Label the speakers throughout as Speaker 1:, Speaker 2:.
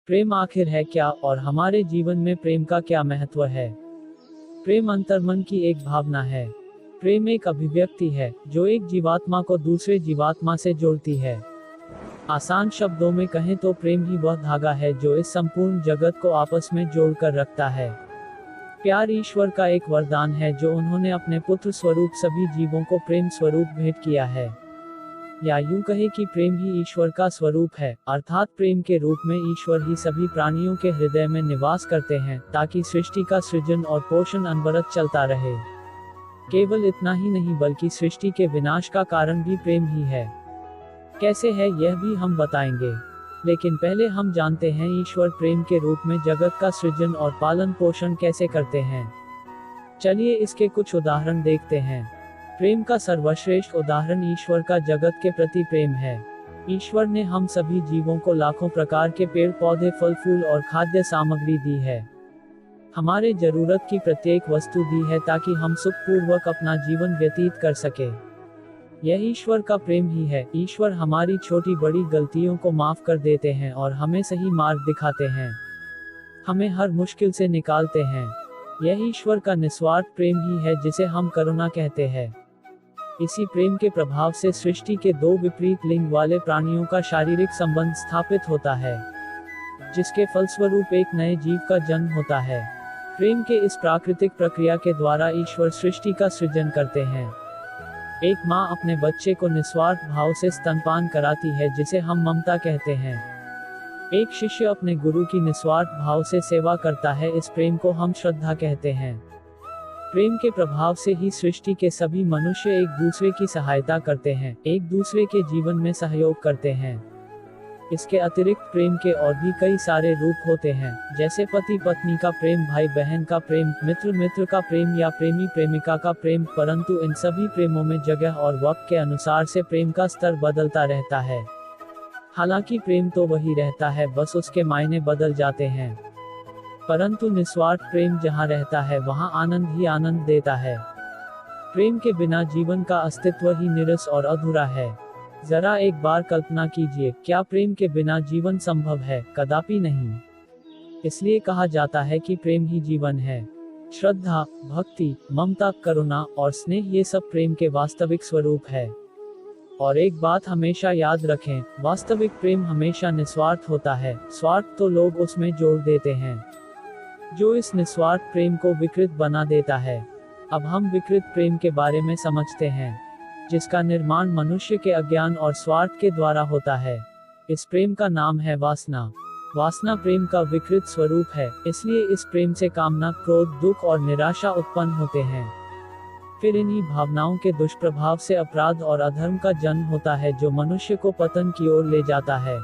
Speaker 1: प्रेम आखिर है क्या और हमारे जीवन में प्रेम का क्या महत्व है? प्रेम अंतर्मन की एक भावना है। प्रेम एक अभिव्यक्ति है जो एक जीवात्मा को दूसरे जीवात्मा से जोड़ती है। आसान शब्दों में कहें तो प्रेम ही वह धागा है जो इस संपूर्ण जगत को आपस में जोड़कर रखता है। प्यार ईश्वर का एक वरदान है जो उन्होंने अपने पुत्र स्वरूप सभी जीवों को प्रेम स्वरूप भेंट किया है। या यूं कहे कि प्रेम ही ईश्वर का स्वरूप है, अर्थात प्रेम के रूप में ईश्वर ही सभी प्राणियों के हृदय में निवास करते हैं ताकि सृष्टि का सृजन और पोषण अनवरत चलता रहे। केवल इतना ही नहीं बल्कि सृष्टि के विनाश का कारण भी प्रेम ही है। कैसे है यह भी हम बताएंगे, लेकिन पहले हम जानते हैं ईश्वर प्रेम के रूप में जगत का सृजन और पालन पोषण कैसे करते हैं। चलिए इसके कुछ उदाहरण देखते हैं। प्रेम का सर्वश्रेष्ठ उदाहरण ईश्वर का जगत के प्रति प्रेम है। ईश्वर ने हम सभी जीवों को लाखों प्रकार के पेड़ पौधे, फल फूल और खाद्य सामग्री दी है। हमारे जरूरत की प्रत्येक वस्तु दी है ताकि हम सुखपूर्वक अपना जीवन व्यतीत कर सके। यह ईश्वर का प्रेम ही है। ईश्वर हमारी छोटी बड़ी गलतियों को माफ कर देते हैं और हमें सही मार्ग दिखाते हैं, हमें हर मुश्किल से निकालते हैं। यह ईश्वर का निस्वार्थ प्रेम ही है जिसे हम करुणा कहते हैं। इसी प्रेम के प्रभाव से सृष्टि के दो विपरीत लिंग वाले प्राणियों का शारीरिक संबंध स्थापित होता है, जिसके फलस्वरूप एक नए जीव का जन्म होता है। प्रेम के इस प्राकृतिक प्रक्रिया के द्वारा ईश्वर सृष्टि का सृजन करते हैं। एक माँ अपने बच्चे को निस्वार्थ भाव से स्तनपान कराती है जिसे हम ममता कहते हैं। एक शिष्य अपने गुरु की निस्वार्थ भाव से सेवा करता है, इस प्रेम को हम श्रद्धा कहते हैं। प्रेम के प्रभाव से ही सृष्टि के सभी मनुष्य एक दूसरे की सहायता करते हैं, एक दूसरे के जीवन में सहयोग करते हैं। इसके अतिरिक्त प्रेम के और भी कई सारे रूप होते हैं, जैसे पति पत्नी का प्रेम, भाई बहन का प्रेम, मित्र मित्र का प्रेम या प्रेमी प्रेमिका का प्रेम। परंतु इन सभी प्रेमों में जगह और वक्त के अनुसार से प्रेम का स्तर बदलता रहता है। हालांकि प्रेम तो वही रहता है, बस उसके मायने बदल जाते हैं। परंतु निस्वार्थ प्रेम जहाँ रहता है वहाँ आनंद ही आनंद देता है। प्रेम के बिना जीवन का अस्तित्व ही निरस और अधूरा है। जरा एक बार कल्पना कीजिए, क्या प्रेम के बिना जीवन संभव है? कदापि नहीं। इसलिए कहा जाता है कि प्रेम ही जीवन है। श्रद्धा, भक्ति, ममता, करुणा और स्नेह ये सब प्रेम के वास्तविक स्वरूप है। और एक बात हमेशा याद रखें, वास्तविक प्रेम हमेशा निस्वार्थ होता है। स्वार्थ तो लोग उसमें जोड़ देते हैं, जो इस निस्वार्थ प्रेम को विकृत बना देता है। अब हम विकृत प्रेम के बारे में समझते हैं, जिसका निर्माण मनुष्य के अज्ञान और स्वार्थ के द्वारा होता है। इस प्रेम का नाम है वासना। वासना प्रेम का विकृत स्वरूप है, इसलिए इस प्रेम से कामना, क्रोध, दुख और निराशा उत्पन्न होते हैं। फिर इन्हीं भावनाओं के दुष्प्रभाव से अपराध और अधर्म का जन्म होता है, जो मनुष्य को पतन की ओर ले जाता है।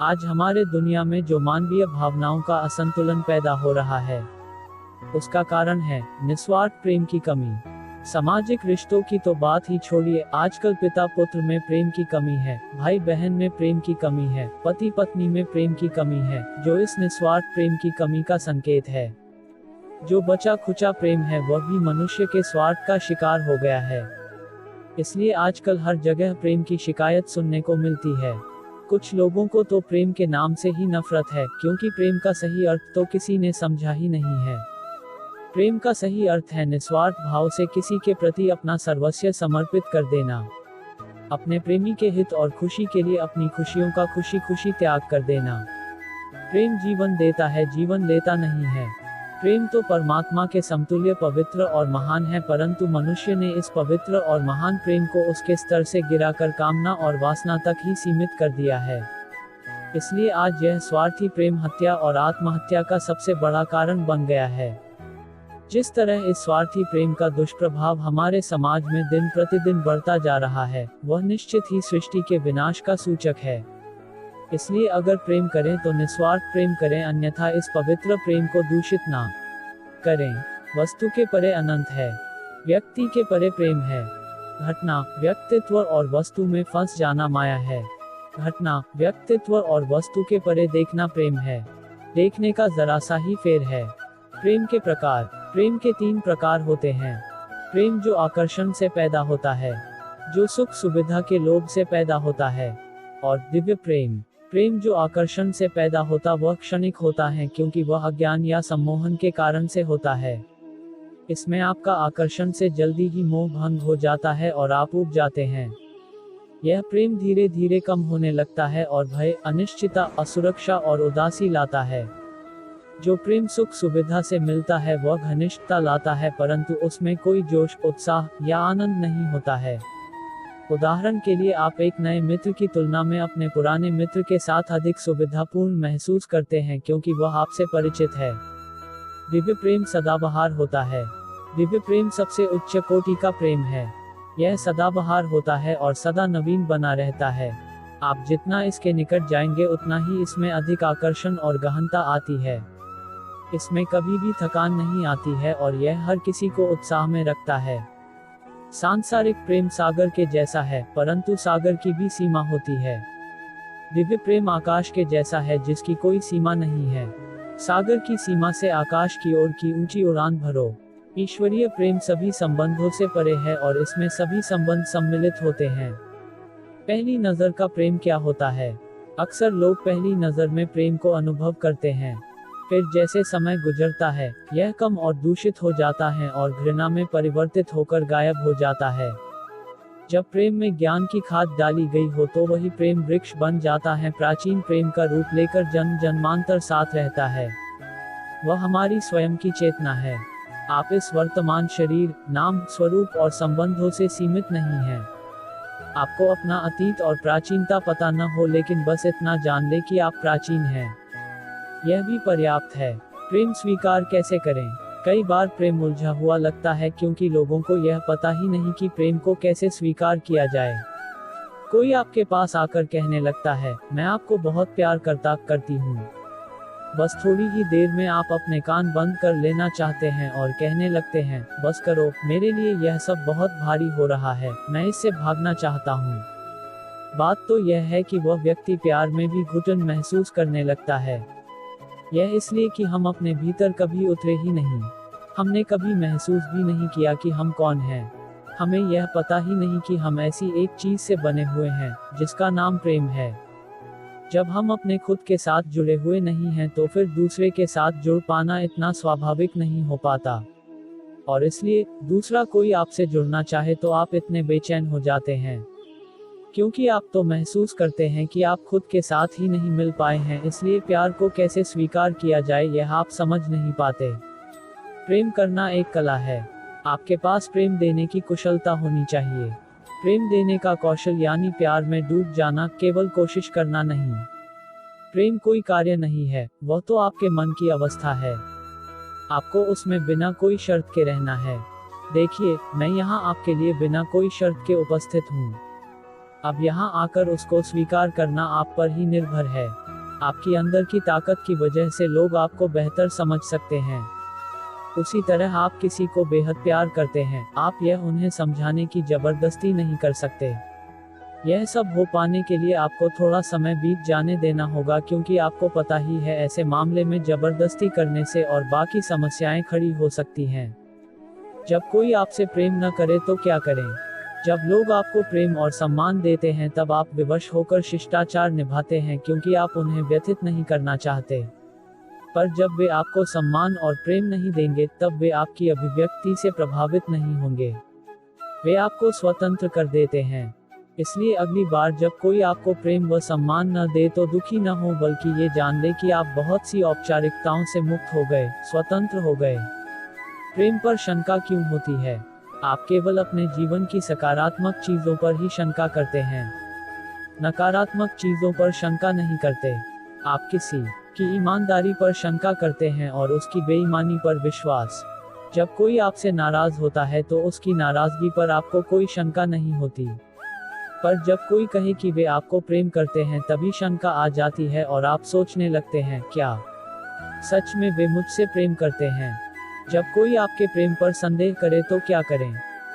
Speaker 1: आज हमारे दुनिया में जो मानवीय भावनाओं का असंतुलन पैदा हो रहा है, उसका कारण है निस्वार्थ प्रेम की कमी। सामाजिक रिश्तों की तो बात ही छोड़िए, आजकल पिता पुत्र में प्रेम की कमी है, भाई बहन में प्रेम की कमी है, पति पत्नी में प्रेम की कमी है, जो इस निस्वार्थ प्रेम की कमी का संकेत है। जो बचा खुचा प्रेम है वह भी मनुष्य के स्वार्थ का शिकार हो गया है। इसलिए आजकल हर जगह प्रेम की शिकायत सुनने को मिलती है। कुछ लोगों को तो प्रेम के नाम से ही नफरत है, क्योंकि प्रेम का सही अर्थ तो किसी ने समझा ही नहीं है। प्रेम का सही अर्थ है निस्वार्थ भाव से किसी के प्रति अपना सर्वस्व समर्पित कर देना, अपने प्रेमी के हित और खुशी के लिए अपनी खुशियों का खुशी खुशी त्याग कर देना। प्रेम जीवन देता है, जीवन लेता नहीं है। प्रेम तो परमात्मा के समतुल्य पवित्र और महान है, परंतु मनुष्य ने इस पवित्र और महान प्रेम को उसके स्तर से गिराकर कामना और वासना तक ही सीमित कर दिया है। इसलिए आज यह स्वार्थी प्रेम हत्या और आत्महत्या का सबसे बड़ा कारण बन गया है। जिस तरह इस स्वार्थी प्रेम का दुष्प्रभाव हमारे समाज में दिन प्रतिदिन बढ़ता जा रहा है, वह निश्चित ही सृष्टि के विनाश का सूचक है। इसलिए अगर प्रेम करें तो निस्वार्थ प्रेम करें, अन्यथा इस पवित्र प्रेम को दूषित ना करें। वस्तु के परे अनंत है, व्यक्ति के परे प्रेम है। घटना, व्यक्तित्व और वस्तु में फंस जाना माया है। घटना, व्यक्तित्व और वस्तु के परे देखना प्रेम है। देखने का जरा सा ही फेर है। प्रेम के प्रकार। प्रेम के 3 प्रकार होते हैं। प्रेम जो आकर्षण से पैदा होता है, जो सुख सुविधा के लोभ से पैदा होता है, और दिव्य प्रेम। प्रेम जो आकर्षण से पैदा होता वह क्षणिक होता है क्योंकि वह अज्ञान या सम्मोहन के कारण से होता है। इसमें आपका आकर्षण से जल्दी ही मोह भंग हो जाता है और आप ऊब जाते हैं। यह प्रेम धीरे धीरे कम होने लगता है और भय, अनिश्चितता, असुरक्षा और उदासी लाता है। जो प्रेम सुख सुविधा से मिलता है वह घनिष्ठता लाता है, परंतु उसमें कोई जोश, उत्साह या आनंद नहीं होता है। उदाहरण के लिए आप एक नए मित्र की तुलना में अपने पुराने मित्र के साथ अधिक सुविधापूर्ण महसूस करते हैं क्योंकि वह आपसे परिचित है। दिव्य प्रेम सदाबहार होता है। दिव्य प्रेम सबसे उच्च कोटि का प्रेम है। यह सदाबहार होता है और सदा नवीन बना रहता है। आप जितना इसके निकट जाएंगे उतना ही इसमें अधिक आकर्षण और गहनता आती है। इसमें कभी भी थकान नहीं आती है और यह हर किसी को उत्साह में रखता है। सांसारिक प्रेम सागर के जैसा है, परंतु सागर की भी सीमा होती है। दिव्य प्रेम आकाश के जैसा है जिसकी कोई सीमा नहीं है। सागर की सीमा से आकाश की ओर की ऊंची उड़ान भरो। ईश्वरीय प्रेम सभी संबंधों से परे है और इसमें सभी संबंध सम्मिलित होते हैं। पहली नजर का प्रेम क्या होता है? अक्सर लोग पहली नजर में प्रेम को अनुभव करते हैं, फिर जैसे समय गुजरता है यह कम और दूषित हो जाता है और घृणा में परिवर्तित होकर गायब हो जाता है। जब प्रेम में ज्ञान की खाद डाली गई हो तो वही प्रेम वृक्ष बन जाता है, प्राचीन प्रेम का रूप लेकर जन्म जन्मांतर साथ रहता है। वह हमारी स्वयं की चेतना है। आप इस वर्तमान शरीर, नाम, स्वरूप और संबंधों से सीमित नहीं हैं। आपको अपना अतीत और प्राचीनता पता न हो, लेकिन बस इतना जान ले कि आप प्राचीन हैं। यह भी पर्याप्त है। प्रेम स्वीकार कैसे करें? कई बार प्रेम उलझा हुआ लगता है क्योंकि लोगों को यह पता ही नहीं कि प्रेम को कैसे स्वीकार किया जाए। कोई आपके पास आकर कहने लगता है, मैं आपको बहुत प्यार करती हूँ। बस थोड़ी ही देर में आप अपने कान बंद कर लेना चाहते हैं और कहने लगते हैं, बस करो, मेरे लिए यह सब बहुत भारी हो रहा है, मैं इससे भागना चाहता हूँ। बात तो यह है कि वह व्यक्ति प्यार में भी घुटन महसूस करने लगता है। यह इसलिए कि हम अपने भीतर कभी उतरे ही नहीं। हमने कभी महसूस भी नहीं किया कि हम कौन हैं। हमें यह पता ही नहीं कि हम ऐसी एक चीज से बने हुए हैं जिसका नाम प्रेम है। जब हम अपने खुद के साथ जुड़े हुए नहीं हैं तो फिर दूसरे के साथ जुड़ पाना इतना स्वाभाविक नहीं हो पाता। और इसलिए दूसरा कोई आपसे जुड़ना चाहे तो आप इतने बेचैन हो जाते हैं, क्योंकि आप तो महसूस करते हैं कि आप खुद के साथ ही नहीं मिल पाए हैं। इसलिए प्यार को कैसे स्वीकार किया जाए यह आप समझ नहीं पाते। प्रेम करना एक कला है। आपके पास प्रेम देने की कुशलता होनी चाहिए। प्रेम देने का कौशल यानी प्यार में डूब जाना, केवल कोशिश करना नहीं। प्रेम कोई कार्य नहीं है, वह तो आपके मन की अवस्था है। आपको उसमें बिना कोई शर्त के रहना है। देखिए, मैं यहाँ आपके लिए बिना कोई शर्त के उपस्थित हूँ। अब यहाँ आकर उसको स्वीकार करना आप पर ही निर्भर है। आपकी अंदर की ताकत की वजह से लोग आपको बेहतर समझ सकते हैं। उसी तरह आप किसी को बेहद प्यार करते हैं, आप यह उन्हें समझाने की जबरदस्ती नहीं कर सकते। यह सब हो पाने के लिए आपको थोड़ा समय बीत जाने देना होगा, क्योंकि आपको पता ही है ऐसे मामले में जबरदस्ती करने से और बाकी समस्याएं खड़ी हो सकती हैं। जब कोई आपसे प्रेम न करे तो क्या करें? जब लोग आपको प्रेम और सम्मान देते हैं तब आप विवश होकर शिष्टाचार निभाते हैं, क्योंकि आप उन्हें व्यथित नहीं करना चाहते। पर जब वे आपको सम्मान और प्रेम नहीं देंगे तब वे आपकी अभिव्यक्ति से प्रभावित नहीं होंगे। वे आपको स्वतंत्र कर देते हैं। इसलिए अगली बार जब कोई आपको प्रेम व सम्मान न दे तो दुखी न हो, बल्कि ये जान ले कि आप बहुत सी औपचारिकताओं से मुक्त हो गए, स्वतंत्र हो गए। प्रेम पर शंका क्यों होती है? आप केवल अपने जीवन की सकारात्मक चीजों पर ही शंका करते हैं, नकारात्मक चीजों पर शंका नहीं करते। आप किसी की ईमानदारी पर शंका करते हैं और उसकी बेईमानी पर विश्वास। जब कोई आपसे नाराज होता है तो उसकी नाराजगी पर आपको कोई शंका नहीं होती, पर जब कोई कहे कि वे आपको प्रेम करते हैं तभी शंका आ जाती है और आप सोचने लगते हैं, क्या सच में वे मुझसे प्रेम करते हैं? जब कोई आपके प्रेम पर संदेह करे तो क्या करें?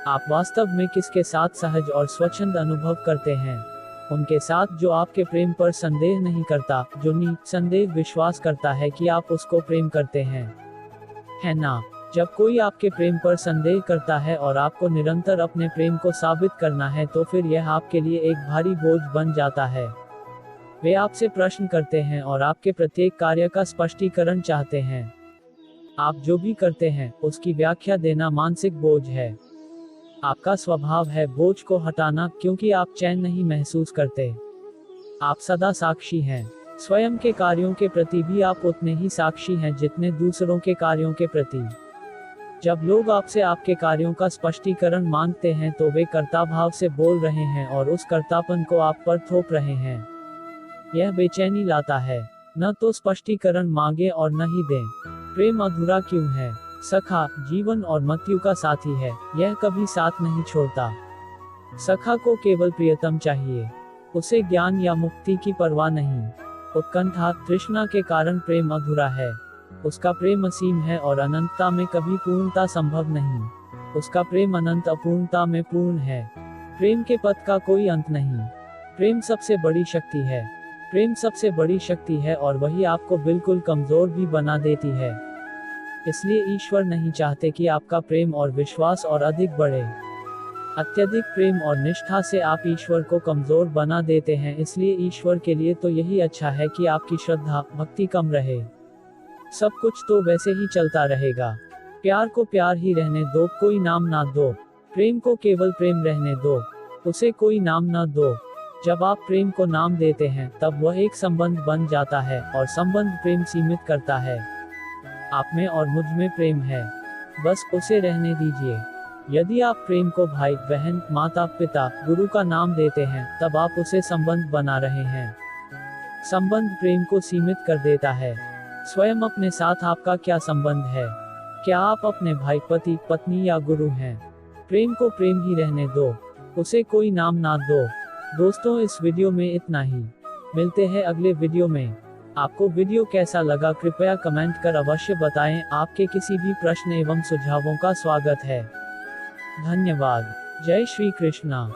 Speaker 1: आप वास्तव में किसके साथ सहज और स्वच्छंद अनुभव करते हैं? उनके साथ जो आपके प्रेम पर संदेह नहीं करता, जो निसंदेह विश्वास करता है कि आप उसको प्रेम करते हैं, है ना? जब कोई आपके प्रेम पर संदेह करता है और आपको निरंतर अपने प्रेम को साबित करना है तो फिर यह आपके लिए एक भारी बोझ बन जाता है। वे आपसे प्रश्न करते हैं और आपके प्रत्येक कार्य का स्पष्टीकरण चाहते हैं। आप जो भी करते हैं उसकी व्याख्या देना मानसिक बोझ है। आपका स्वभाव है बोझ को हटाना, क्योंकि आप चैन नहीं महसूस करते। आप सदा साक्षी हैं। स्वयं के कार्यों के प्रति भी आप उतने ही साक्षी हैं जितने दूसरों के कार्यों के प्रति। जब लोग आपसे आपके कार्यों का स्पष्टीकरण मांगते हैं तो वे कर्ताभाव से बोल रहे हैं और उस कर्तापन को आप पर थोप रहे हैं। यह बेचैनी लाता है। न तो स्पष्टीकरण मांगे और न ही दें। प्रेम अधूरा क्यों है? सखा जीवन और मृत्यु का साथी है, यह कभी साथ नहीं छोड़ता। सखा को केवल प्रियतम चाहिए, उसे ज्ञान या मुक्ति की परवाह नहीं। उत्कंठा तृष्णा के कारण प्रेम अधूरा है। उसका प्रेम असीम है और अनंतता में कभी पूर्णता संभव नहीं। उसका प्रेम अनंत अपूर्णता में पूर्ण है। प्रेम के पथ का कोई अंत नहीं। प्रेम सबसे बड़ी शक्ति है। प्रेम सबसे बड़ी शक्ति है और वही आपको बिल्कुल कमजोर भी बना देती है। इसलिए ईश्वर नहीं चाहते कि आपका प्रेम और विश्वास और अधिक बढ़े। अत्यधिक प्रेम और निष्ठा से आप ईश्वर को कमजोर बना देते हैं। इसलिए ईश्वर के लिए तो यही अच्छा है कि आपकी श्रद्धा भक्ति कम रहे। सब कुछ तो वैसे ही चलता रहेगा। प्यार को प्यार ही रहने दो, कोई नाम ना दो। प्रेम को केवल प्रेम रहने दो, उसे कोई नाम ना दो। जब आप प्रेम को नाम देते हैं तब वह एक संबंध बन जाता है और संबंध प्रेम सीमित करता है। आप में और मुझ में प्रेम है, बस उसे रहने दीजिए। यदि आप प्रेम को भाई बहन माता पिता गुरु का नाम देते हैं तब आप उसे संबंध बना रहे हैं। संबंध प्रेम को सीमित कर देता है। स्वयं अपने साथ आपका क्या संबंध है? क्या आप अपने भाई पति पत्नी या गुरु हैं? प्रेम को प्रेम ही रहने दो, उसे कोई नाम ना दो। दोस्तों इस वीडियो में इतना ही। मिलते हैं अगले वीडियो में। आपको वीडियो कैसा लगा कृपया कमेंट कर अवश्य बताएं। आपके किसी भी प्रश्न एवं सुझावों का स्वागत है। धन्यवाद। जय श्री कृष्णा।